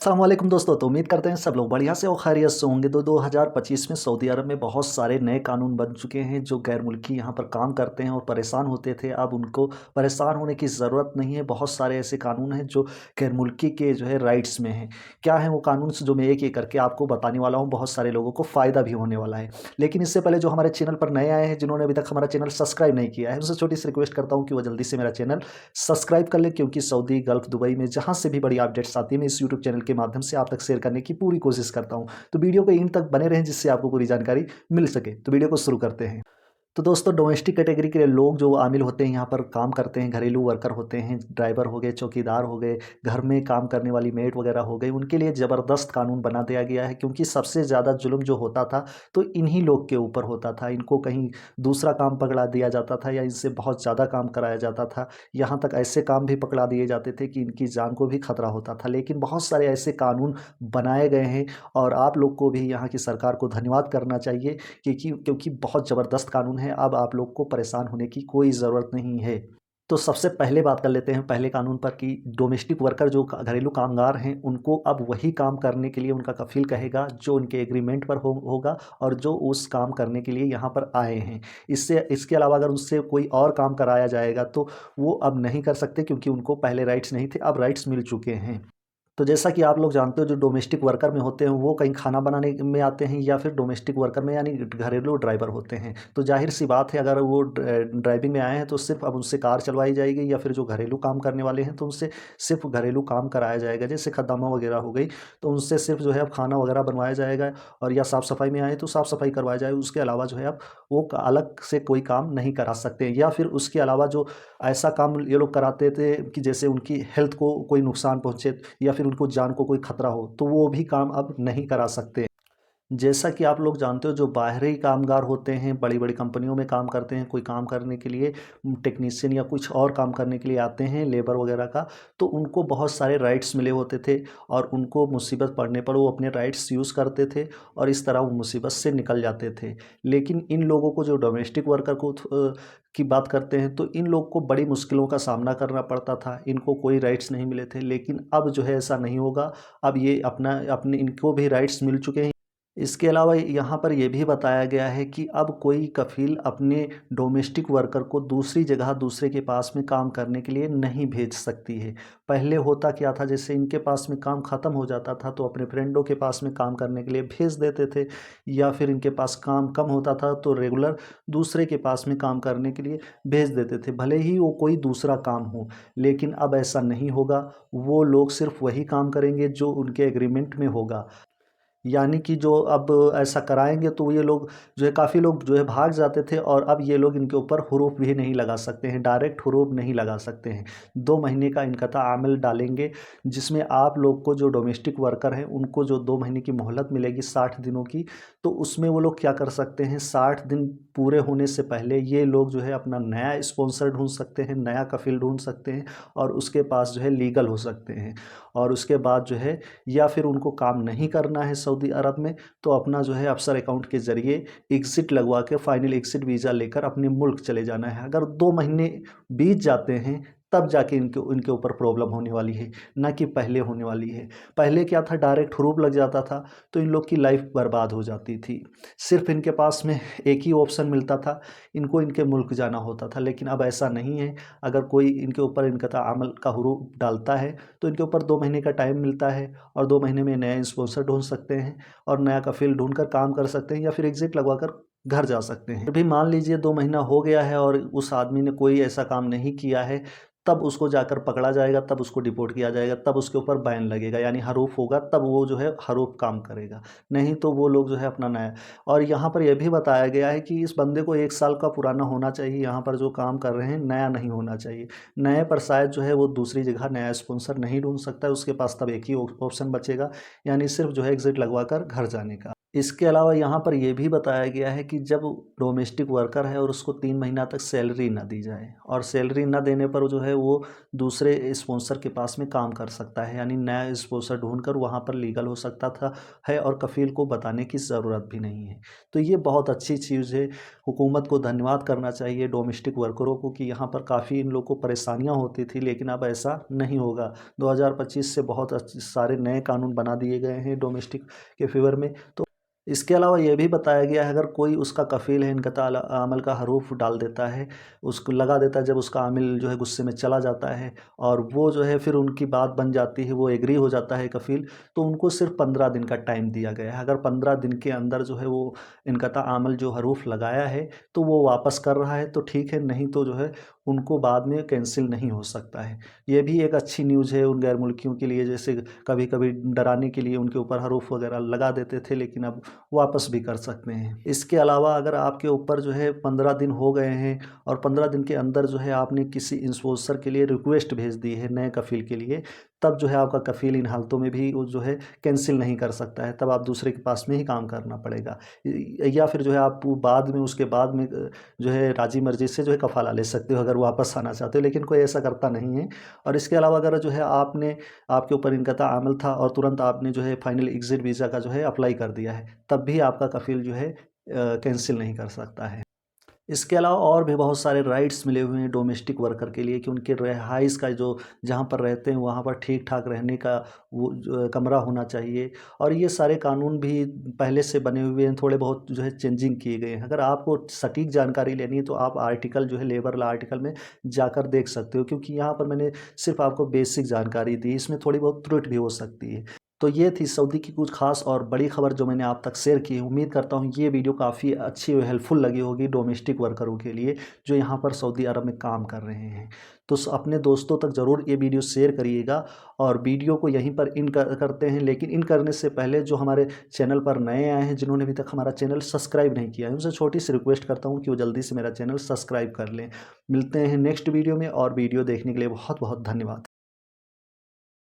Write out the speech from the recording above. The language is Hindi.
अस्सलामुअलैकुम दोस्तों, तो उम्मीद करते हैं सब लोग बढ़िया से और खैरियत से होंगे। 2025 में सऊदी अरब में बहुत सारे नए कानून बन चुके हैं। जो गैर मुल्की यहाँ पर काम करते हैं और परेशान होते थे, अब उनको परेशान होने की ज़रूरत नहीं है। बहुत सारे ऐसे कानून हैं जो गैर मुल्की के जो है राइट्स में हैं। क्या है वो कानून जो मैं एक एक करके आपको बताने वाला हूँ। बहुत सारे लोगों को फ़ायदा भी होने वाला है। लेकिन इससे पहले जो हमारे चैनल पर नए आए हैं, जिन्होंने अभी तक हमारा चैनल सब्सक्राइब नहीं किया है, उनसे छोटी सी रिक्वेस्ट करता हूँ कि वो जल्दी से मेरा चैनल सब्सक्राइब कर लें, क्योंकि सऊदी, गल्फ़, दुबई में जहाँ से भी बड़ी अपडेट्स आती है, मैं इस यूट्यूब चैनल के माध्यम से आप तक शेयर करने की पूरी कोशिश करता हूँ। तो वीडियो को एंड तक बने रहें, जिससे आपको पूरी जानकारी मिल सके। तो वीडियो को शुरू करते हैं। तो दोस्तों, डोमेस्टिक कैटेगरी के लोग जो आमिल होते हैं, यहाँ पर काम करते हैं, घरेलू वर्कर होते हैं, ड्राइवर हो गए, चौकीदार हो गए, घर में काम करने वाली मेड वगैरह हो गई, उनके लिए ज़बरदस्त कानून बना दिया गया है। क्योंकि सबसे ज़्यादा जुल्म जो होता था तो इन्हीं लोग के ऊपर होता था। इनको कहीं दूसरा काम पकड़ा दिया जाता था या इनसे बहुत ज़्यादा काम कराया जाता था। यहाँ तक ऐसे काम भी पकड़ा दिए जाते थे कि इनकी जान को भी खतरा होता था। लेकिन बहुत सारे ऐसे कानून बनाए गए हैं और आप लोग को भी यहाँ की सरकार को धन्यवाद करना चाहिए, क्योंकि बहुत ज़बरदस्त कानून है। अब आप लोग को परेशान होने की कोई ज़रूरत नहीं है। तो सबसे पहले बात कर लेते हैं पहले कानून पर कि डोमेस्टिक वर्कर जो घरेलू कामगार हैं, उनको अब वही काम करने के लिए उनका कफ़ील कहेगा जो उनके एग्रीमेंट पर होगा और जो उस काम करने के लिए यहाँ पर आए हैं। इसके अलावा अगर उससे कोई और काम कराया जाएगा तो वो अब नहीं कर सकते, क्योंकि उनको पहले राइट्स नहीं थे, अब राइट्स मिल चुके हैं। तो जैसा कि आप लोग जानते हो, जो डोमेस्टिक वर्कर में होते हैं वो कहीं खाना बनाने में आते हैं, या फिर डोमेस्टिक वर्कर में यानी घरेलू ड्राइवर होते हैं। तो जाहिर सी बात है, अगर वो ड्राइविंग में आए हैं तो सिर्फ अब उनसे कार चलवाई जाएगी, या फिर जो घरेलू काम करने वाले हैं तो उनसे सिर्फ घरेलू काम कराया जाएगा। जैसे खद्दामा वगैरह हो गई, तो उनसे सिर्फ जो है अब खाना वगैरह बनवाया जाएगा। और या साफ़ सफाई में आए तो साफ़ सफाई करवाया जाएगा। उसके अलावा जो है अब वो अलग से कोई काम नहीं करा सकते। या फिर उसके अलावा जो ऐसा काम ये लोग कराते थे कि जैसे उनकी हेल्थ को कोई नुकसान पहुँचे या फिर उनको जान को कोई खतरा हो, तो वो भी काम अब नहीं करा सकते। जैसा कि आप लोग जानते हो, जो बाहरी कामगार होते हैं, बड़ी-बड़ी कंपनियों में काम करते हैं, कोई काम करने के लिए टेक्नीशियन या कुछ और काम करने के लिए आते हैं, लेबर वगैरह का, तो उनको बहुत सारे राइट्स मिले होते थे और उनको मुसीबत पड़ने पर वो अपने राइट्स यूज़ करते थे और इस तरह वो मुसीबत से निकल जाते थे। लेकिन इन लोगों को, जो डोमेस्टिक वर्कर को की बात करते हैं, तो इन लोग को बड़ी मुश्किलों का सामना करना पड़ता था। इनको कोई राइट्स नहीं मिले थे, लेकिन अब जो है ऐसा नहीं होगा। अब ये अपने इनको भी राइट्स मिल चुके हैं। इसके अलावा यहाँ पर यह भी बताया गया है कि अब कोई कफ़ील अपने डोमेस्टिक वर्कर को दूसरी जगह दूसरे के पास में काम करने के लिए नहीं भेज सकती है। पहले होता क्या था, जैसे इनके पास में काम ख़त्म हो जाता था तो अपने फ्रेंडों के पास में काम करने के लिए भेज देते थे, या फिर इनके पास काम कम होता था तो रेगुलर दूसरे के पास में काम करने के लिए भेज देते थे, भले ही वो कोई दूसरा काम हो। लेकिन अब ऐसा नहीं होगा। वो लोग सिर्फ वही काम करेंगे जो उनके एग्रीमेंट में होगा। यानी कि जो अब ऐसा कराएँगे तो ये लोग जो है, काफ़ी लोग जो है भाग जाते थे और अब ये लोग इनके ऊपर हुरूफ भी नहीं लगा सकते हैं, डायरेक्ट हुरूफ नहीं लगा सकते हैं। 2 महीने का इनक़ता अमल डालेंगे, जिसमें आप लोग को, जो डोमेस्टिक वर्कर हैं, उनको जो 2 महीने की मोहलत मिलेगी 60 दिनों की, तो उसमें वो लोग क्या कर सकते हैं, 60 दिन पूरे होने से पहले ये लोग जो है अपना नया स्पॉन्सर ढूँढ सकते हैं, नया कफ़ील ढूँढ सकते हैं और उसके पास जो है लीगल हो सकते हैं। और उसके बाद जो है, या फिर उनको काम नहीं करना है सऊदी अरब में, तो अपना जो है अफसर अकाउंट के ज़रिए एग्ज़िट लगवा के फाइनल एग्ज़िट वीज़ा लेकर अपने मुल्क चले जाना है। अगर 2 महीने बीत जाते हैं, तब जाके इनके इनके ऊपर प्रॉब्लम होने वाली है, ना कि पहले होने वाली है। पहले क्या था, डायरेक्ट हुरूप लग जाता था तो इन लोग की लाइफ़ बर्बाद हो जाती थी। सिर्फ़ इनके पास में एक ही ऑप्शन मिलता था, इनको इनके मुल्क जाना होता था। लेकिन अब ऐसा नहीं है। अगर कोई इनके ऊपर इनक़ता अमल का हुरूप डालता है तो इनके ऊपर 2 महीने का टाइम मिलता है और 2 महीने में नया स्पॉन्सर ढूँढ सकते हैं और नया कफ़ील ढूँढ कर काम कर सकते हैं, या फिर एग्ज़िट लगवाकर घर जा सकते हैं। फिर भी मान लीजिए 2 महीना हो गया है और उस आदमी ने कोई ऐसा काम नहीं किया है, तब उसको जाकर पकड़ा जाएगा, तब उसको डिपोर्ट किया जाएगा, तब उसके ऊपर बैन लगेगा, यानी हरूफ होगा, तब वो जो है हरूफ काम करेगा। नहीं तो वो लोग जो है अपना नया। और यहाँ पर यह भी बताया गया है कि इस बंदे को 1 साल का पुराना होना चाहिए, यहाँ पर जो काम कर रहे हैं, नया नहीं होना चाहिए। नए पर शायद जो है वो दूसरी जगह नया स्पॉन्सर नहीं ढूँढ सकता है, उसके पास तब एक ही ऑप्शन बचेगा, यानी सिर्फ़ जो है एग्ज़िट लगवा कर घर जाने का। इसके अलावा यहाँ पर ये भी बताया गया है कि जब डोमेस्टिक वर्कर है और उसको 3 महीना तक सैलरी ना दी जाए और सैलरी ना देने पर जो है वो दूसरे स्पॉन्सर के पास में काम कर सकता है, यानी नया स्पॉन्सर ढूँढकर वहाँ पर लीगल हो सकता था है और कफ़ील को बताने की ज़रूरत भी नहीं है। तो ये बहुत अच्छी चीज़ है, हुकूमत को धन्यवाद करना चाहिए डोमेस्टिक वर्करों को कि यहाँ पर काफ़ी इन लोग को परेशानियाँ होती थी, लेकिन अब ऐसा नहीं होगा। 2025 से बहुत सारे नए कानून बना दिए गए हैं डोमेस्टिक के फ़ेवर में। तो इसके अलावा ये भी बताया गया है अगर कोई उसका कफ़ील है इनक़ता अमल का हरूफ डाल देता है, उसको लगा देता है, जब उसका आमिल जो है गुस्से में चला जाता है और वो जो है फिर उनकी बात बन जाती है, वो एग्री हो जाता है कफ़ील, तो उनको सिर्फ़ 15 दिन का टाइम दिया गया है। अगर 15 दिन के अंदर जो है वो इनक़ता अमल जो हरूफ लगाया है, तो वो वापस कर रहा है तो ठीक है, नहीं तो जो है उनको बाद में कैंसिल नहीं हो सकता है। ये भी एक अच्छी न्यूज़ है उन गैर मुल्कियों के लिए, जैसे कभी-कभी डराने के लिए उनके ऊपर हरूफ वग़ैरह लगा देते थे, लेकिन अब वापस भी कर सकते हैं। इसके अलावा अगर आपके ऊपर जो है 15 दिन हो गए हैं और 15 दिन के अंदर जो है आपने किसी स्पॉन्सर के लिए रिक्वेस्ट भेज दी है नए कफ़ील के लिए, तब जो है आपका कफ़ील इन हालतों में भी वो जो है कैंसिल नहीं कर सकता है, तब आप दूसरे के पास में ही काम करना पड़ेगा। या फिर जो है आप बाद में उसके बाद में जो है राज़ी मर्ज़ी से जो है कफ़ाला ले सकते हो अगर वापस आना चाहते हो, लेकिन कोई ऐसा करता नहीं है। और इसके अलावा अगर जो है आपके ऊपर इनक़ता अमल था और तुरंत आपने जो है फाइनल एग्ज़िट वीज़ा का जो है अप्लाई कर दिया है, तब भी आपका कफ़ील जो है कैंसिल नहीं कर सकता है। इसके अलावा और भी बहुत सारे राइट्स मिले हुए हैं डोमेस्टिक वर्कर के लिए कि उनके रिहाइश का जो जहाँ पर रहते हैं वहाँ पर ठीक-ठाक रहने का वो जो कमरा होना चाहिए और ये सारे कानून भी पहले से बने हुए हैं, थोड़े बहुत जो है चेंजिंग किए गए हैं। अगर आपको सटीक जानकारी लेनी है तो आप आर्टिकल जो है लेबर लॉ आर्टिकल में जाकर देख सकते हो, क्योंकि यहाँ पर मैंने सिर्फ़ आपको बेसिक जानकारी दी, इसमें थोड़ी बहुत त्रुटि भी हो सकती है। तो ये थी सऊदी की कुछ ख़ास और बड़ी ख़बर जो मैंने आप तक शेयर की है। उम्मीद करता हूँ ये वीडियो काफ़ी अच्छी और हेल्पफुल लगी होगी डोमेस्टिक वर्करों के लिए जो यहाँ पर सऊदी अरब में काम कर रहे हैं। तो अपने दोस्तों तक ज़रूर ये वीडियो शेयर करिएगा और वीडियो को यहीं पर इन करते हैं, लेकिन इन करने से पहले जो हमारे चैनल पर नए आए हैं, जिन्होंने अभी तक हमारा चैनल सब्सक्राइब नहीं किया है, उनसे छोटी सी रिक्वेस्ट करता हूँ कि वो जल्दी से मेरा चैनल सब्सक्राइब कर लें। मिलते हैं नेक्स्ट वीडियो में और वीडियो देखने के लिए बहुत बहुत धन्यवाद।